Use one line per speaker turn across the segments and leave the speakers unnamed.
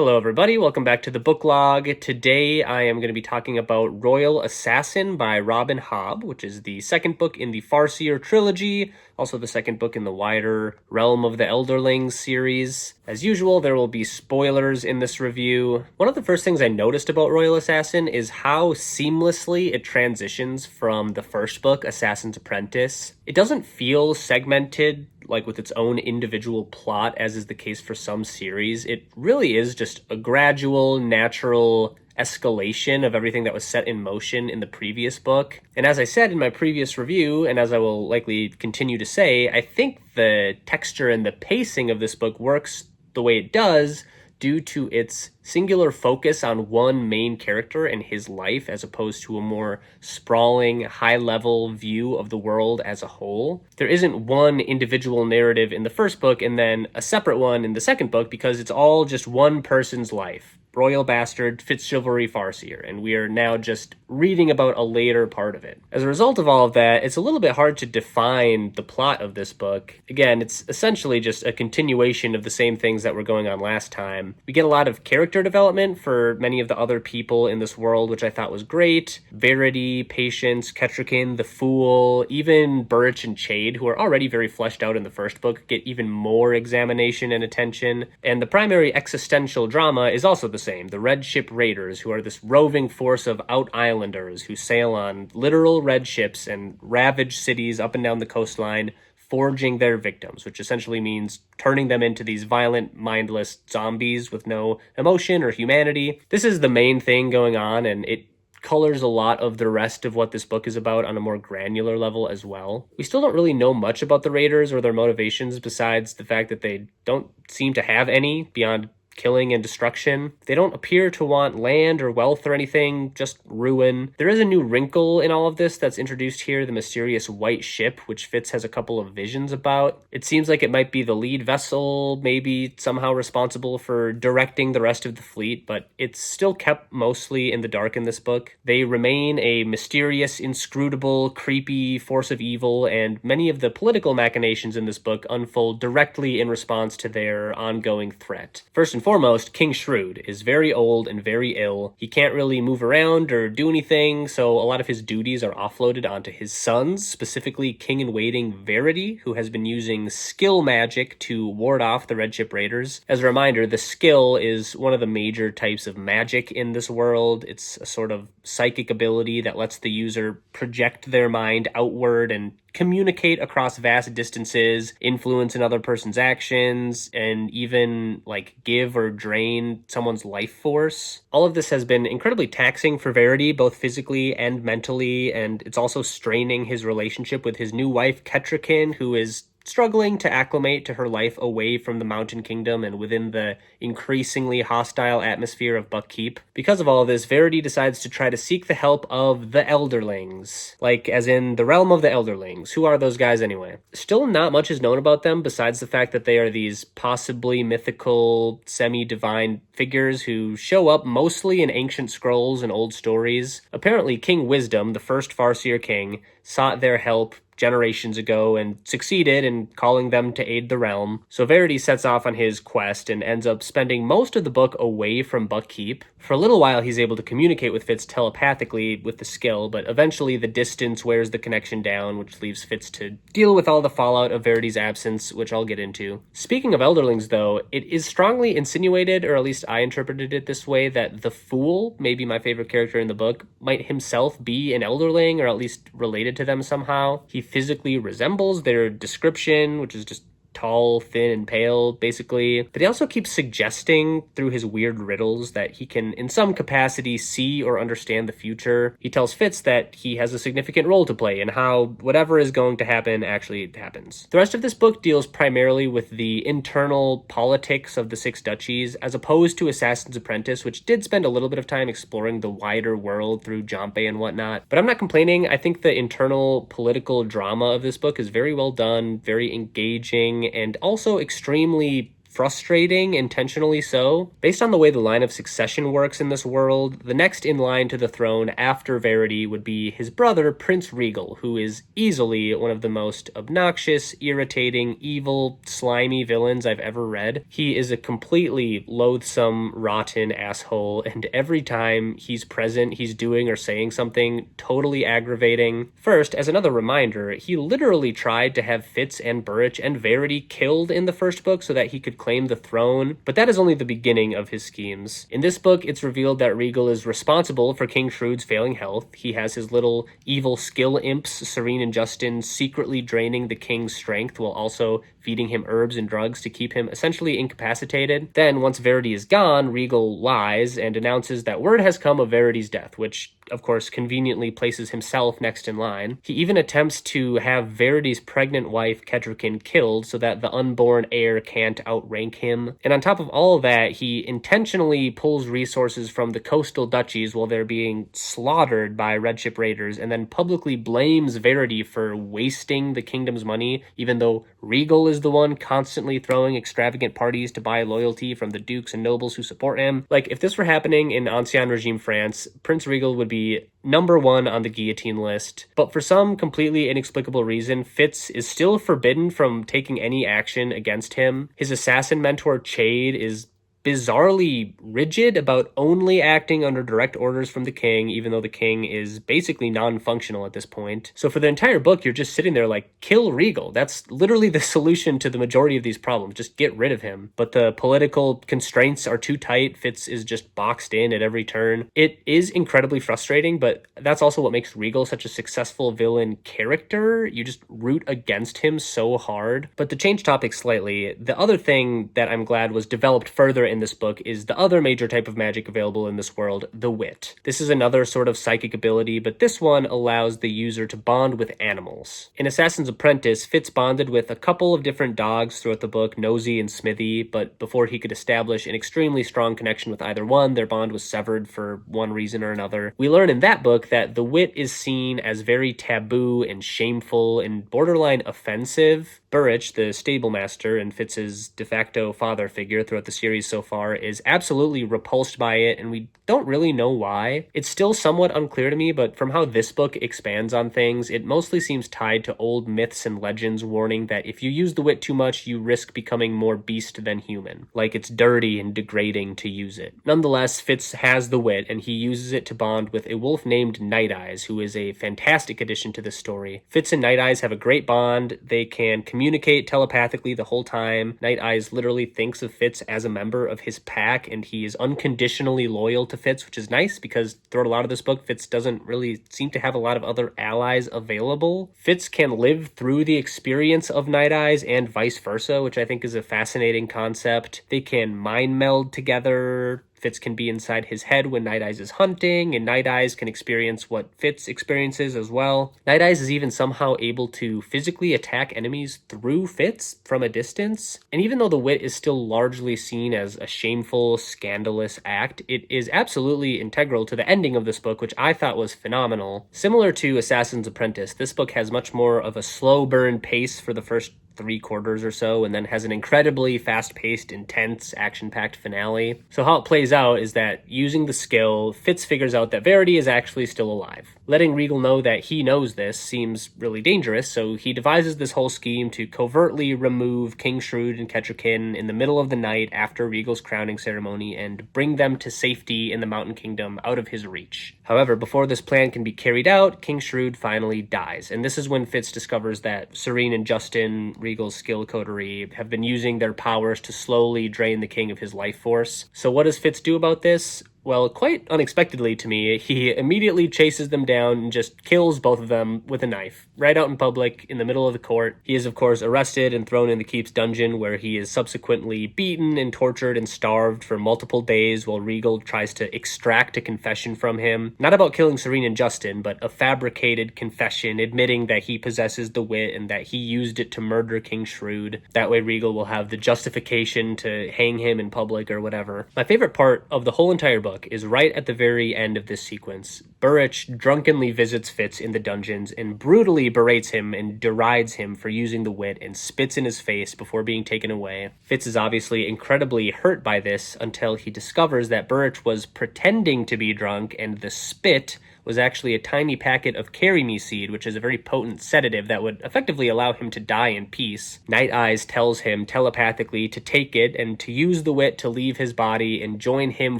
Hello, everybody. Welcome back to the book log. Today, I am going to be talking about Royal Assassin by Robin Hobb, which is the second book in the Farseer trilogy, also the second book in the wider Realm of the Elderlings series. As usual, there will be spoilers in this review. One of the first things I noticed about Royal Assassin is how seamlessly it transitions from the first book, Assassin's Apprentice. It doesn't feel segmented like with its own individual plot, as is the case for some series. It really is just a gradual, natural escalation of everything that was set in motion in the previous book. And as I said in my previous review, and as I will likely continue to say, I think the texture and the pacing of this book works the way it does due to its singular focus on one main character and his life, as opposed to a more sprawling, high-level view of the world as a whole. There isn't one individual narrative in the first book and then a separate one in the second book, because it's all just one person's life. Royal Bastard, Fitzchivalry Farseer, and we are now just reading about a later part of it. As a result of all of that, it's a little bit hard to define the plot of this book. Again, it's essentially just a continuation of the same things that were going on last time. We get a lot of character development for many of the other people in this world, which I thought was great. Verity, Patience, Ketrikin, the Fool, even Burrich and Chade, who are already very fleshed out in the first book, get even more examination and attention. And the primary existential drama is also the same, the Red Ship Raiders, who are this roving force of out-islanders who sail on literal red ships and ravage cities up and down the coastline, forging their victims, which essentially means turning them into these violent, mindless zombies with no emotion or humanity. This is the main thing going on, and it colors a lot of the rest of what this book is about on a more granular level as well. We still don't really know much about the Raiders or their motivations, besides the fact that they don't seem to have any beyond killing and destruction. They don't appear to want land or wealth or anything, just ruin. There is a new wrinkle in all of this that's introduced here, the mysterious white ship, which Fitz has a couple of visions about. It seems like it might be the lead vessel, maybe somehow responsible for directing the rest of the fleet, but it's still kept mostly in the dark in this book. They remain a mysterious, inscrutable, creepy force of evil, and many of the political machinations in this book unfold directly in response to their ongoing threat. First and foremost, King Shrewd is very old and very ill. He can't really move around or do anything, so a lot of his duties are offloaded onto his sons, specifically King-in-Waiting Verity, who has been using skill magic to ward off the Red Ship Raiders. As a reminder, the skill is one of the major types of magic in this world. It's a sort of psychic ability that lets the user project their mind outward and communicate across vast distances, influence another person's actions, and even give or drain someone's life force. All of this has been incredibly taxing for Verity, both physically and mentally, and it's also straining his relationship with his new wife, Ketrikin, who is struggling to acclimate to her life away from the Mountain Kingdom and within the increasingly hostile atmosphere of Buckkeep. Because of all of this, Verity decides to try to seek the help of the Elderlings, as in the Realm of the Elderlings. Who are those guys anyway? Still not much is known about them besides the fact that they are these possibly mythical, semi-divine figures who show up mostly in ancient scrolls and old stories. Apparently, King Wisdom, the first Farseer king, sought their help generations ago and succeeded in calling them to aid the realm. So Verity sets off on his quest and ends up spending most of the book away from Buckkeep. For a little while, he's able to communicate with Fitz telepathically with the skill, but eventually the distance wears the connection down, which leaves Fitz to deal with all the fallout of Verity's absence, which I'll get into. Speaking of Elderlings, though, it is strongly insinuated, or at least I interpreted it this way, that the Fool, maybe my favorite character in the book, might himself be an Elderling, or at least related to them somehow. He physically resembles their description, which is just tall, thin, and pale, basically. But he also keeps suggesting through his weird riddles that he can, in some capacity, see or understand the future. He tells Fitz that he has a significant role to play in how whatever is going to happen actually happens. The rest of this book deals primarily with the internal politics of the Six Duchies, as opposed to Assassin's Apprentice, which did spend a little bit of time exploring the wider world through Jompe and whatnot. But I'm not complaining. I think the internal political drama of this book is very well done, very engaging, and also extremely frustrating, intentionally so. Based on the way the line of succession works in this world, the next in line to the throne after Verity would be his brother, Prince Regal, who is easily one of the most obnoxious, irritating, evil, slimy villains I've ever read. He is a completely loathsome, rotten asshole, and every time he's present, he's doing or saying something totally aggravating. First, as another reminder, he literally tried to have Fitz and Burrich and Verity killed in the first book so that he could claim the throne, but that is only the beginning of his schemes. In this book, it's revealed that Regal is responsible for King Shrewd's failing health. He has his little evil skill imps, Serene and Justin, secretly draining the king's strength while also feeding him herbs and drugs to keep him essentially incapacitated. Then, once Verity is gone, Regal lies and announces that word has come of Verity's death, which of course conveniently places himself next in line. He even attempts to have Verity's pregnant wife Ketterkin killed so that the unborn heir can't outrank him. And on top of all of that, he intentionally pulls resources from the coastal duchies while they're being slaughtered by Red Ship raiders, and then publicly blames Verity for wasting the kingdom's money, even though Regal is the one constantly throwing extravagant parties to buy loyalty from the dukes and nobles who support him. Like, if this were happening in Ancien Regime France, Prince Regal would be number one on the guillotine list. But for some completely inexplicable reason, Fitz is still forbidden from taking any action against him. His assassin mentor, Chade, is bizarrely rigid about only acting under direct orders from the king, even though the king is basically non-functional at this point. So for the entire book, you're just sitting there like, kill Regal. That's literally the solution to the majority of these problems. Just get rid of him. But the political constraints are too tight. Fitz is just boxed in at every turn. It is incredibly frustrating, but that's also what makes Regal such a successful villain character. You just root against him so hard. But to change topics slightly, the other thing that I'm glad was developed further in this book is the other major type of magic available in this world, the wit. This is another sort of psychic ability, but this one allows the user to bond with animals. In Assassin's Apprentice, Fitz bonded with a couple of different dogs throughout the book, Nosy and Smithy, but before he could establish an extremely strong connection with either one, their bond was severed for one reason or another. We learn in that book that the wit is seen as very taboo and shameful and borderline offensive. Burrich, the stable master and Fitz's de facto father figure throughout the series so far, is absolutely repulsed by it, and we don't really know why. It's still somewhat unclear to me, but from how this book expands on things, it mostly seems tied to old myths and legends warning that if you use the wit too much, you risk becoming more beast than human. Like, it's dirty and degrading to use it. Nonetheless, Fitz has the wit, and he uses it to bond with a wolf named Night Eyes, who is a fantastic addition to this story. Fitz and Night Eyes have a great bond. They can communicate telepathically the whole time. Night Eyes literally thinks of Fitz as a member of his pack, and he is unconditionally loyal to Fitz, which is nice because throughout a lot of this book, Fitz doesn't really seem to have a lot of other allies available. Fitz can live through the experience of Night Eyes and vice versa, which I think is a fascinating concept. They can mind meld together. Fitz can be inside his head when Night Eyes is hunting, and Night Eyes can experience what Fitz experiences as well. Night Eyes is even somehow able to physically attack enemies through Fitz from a distance. And even though the wit is still largely seen as a shameful, scandalous act, it is absolutely integral to the ending of this book, which I thought was phenomenal. Similar to Assassin's Apprentice, this book has much more of a slow burn pace for the first 3/4 or so, and then has an incredibly fast-paced, intense, action-packed finale. So how it plays out is that using the skill, Fitz figures out that Verity is actually still alive. Letting Regal know that he knows this seems really dangerous, so he devises this whole scheme to covertly remove King Shrewd and Ketterkin in the middle of the night after Regal's crowning ceremony and bring them to safety in the Mountain Kingdom out of his reach. However, before this plan can be carried out, King Shrewd finally dies, and this is when Fitz discovers that Serene and Justin, Regal's skill coterie, have been using their powers to slowly drain the king of his life force. So what does Fitz do about this? Well, quite unexpectedly to me, he immediately chases them down and just kills both of them with a knife, right out in public, in the middle of the court. He is, of course, arrested and thrown in the keep's dungeon, where he is subsequently beaten and tortured and starved for multiple days while Regal tries to extract a confession from him. Not about killing Serene and Justin, but a fabricated confession admitting that he possesses the wit and that he used it to murder King Shrewd. That way Regal will have the justification to hang him in public or whatever. My favorite part of the whole entire book book is right at the very end of this sequence. Burrich drunkenly visits Fitz in the dungeons and brutally berates him and derides him for using the wit and spits in his face before being taken away. Fitz is obviously incredibly hurt by this until he discovers that Burrich was pretending to be drunk and the spit was actually a tiny packet of carry-me seed, which is a very potent sedative that would effectively allow him to die in peace. Night Eyes tells him telepathically to take it and to use the wit to leave his body and join him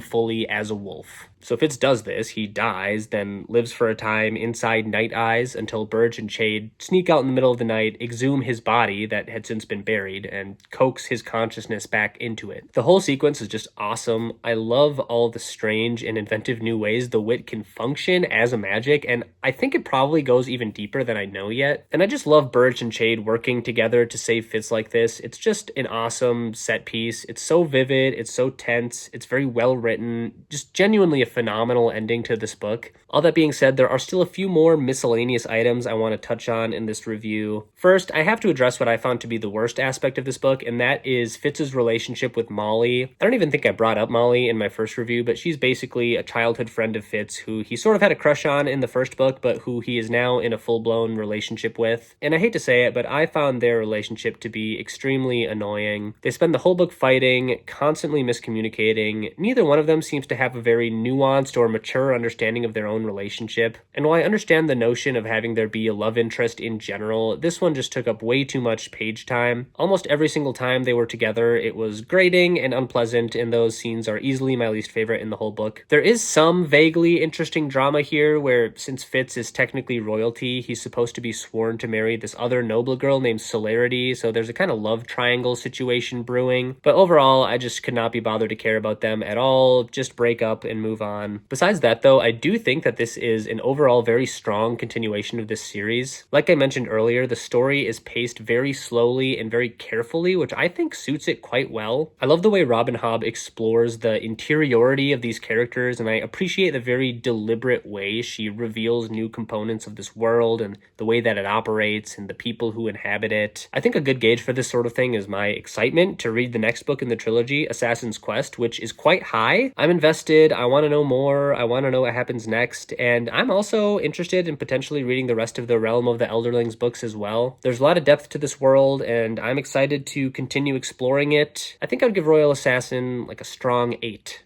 fully as a wolf. So Fitz does this, he dies, then lives for a time inside Night Eyes until Burge and Chade sneak out in the middle of the night, exhume his body that had since been buried, and coax his consciousness back into it. The whole sequence is just awesome. I love all the strange and inventive new ways the wit can function as a magic, and I think it probably goes even deeper than I know yet. And I just love Burge and Chade working together to save Fitz like this. It's just an awesome set piece. It's so vivid, it's so tense, it's very well written, just genuinely a phenomenal ending to this book. All that being said, there are still a few more miscellaneous items I want to touch on in this review. First, I have to address what I found to be the worst aspect of this book, and that is Fitz's relationship with Molly. I don't even think I brought up Molly in my first review, but she's basically a childhood friend of Fitz who he sort of had a crush on in the first book, but who he is now in a full-blown relationship with. And I hate to say it, but I found their relationship to be extremely annoying. They spend the whole book fighting, constantly miscommunicating. Neither one of them seems to have a very nuanced or mature understanding of their own relationship. And while I understand the notion of having there be a love interest in general, this one just took up way too much page time. Almost every single time they were together, it was grating and unpleasant, and those scenes are easily my least favorite in the whole book. There is some vaguely interesting drama here where, since Fitz is technically royalty, he's supposed to be sworn to marry this other noble girl named Celerity, so there's a kind of love triangle situation brewing. But overall, I just could not be bothered to care about them at all. Just break up and move on. Besides that, though, I do think that this is an overall very strong continuation of this series. Like I mentioned earlier, the story is paced very slowly and very carefully, which I think suits it quite well. I love the way Robin Hobb explores the interiority of these characters, and I appreciate the very deliberate way she reveals new components of this world and the way that it operates and the people who inhabit it. I think a good gauge for this sort of thing is my excitement to read the next book in the trilogy, Assassin's Quest, which is quite high. I'm invested, I want to know more, I want to know what happens next, and I'm also interested in potentially reading the rest of the Realm of the Elderlings books as well. There's a lot of depth to this world, and I'm excited to continue exploring it. I think I'd give Royal Assassin like a strong 8.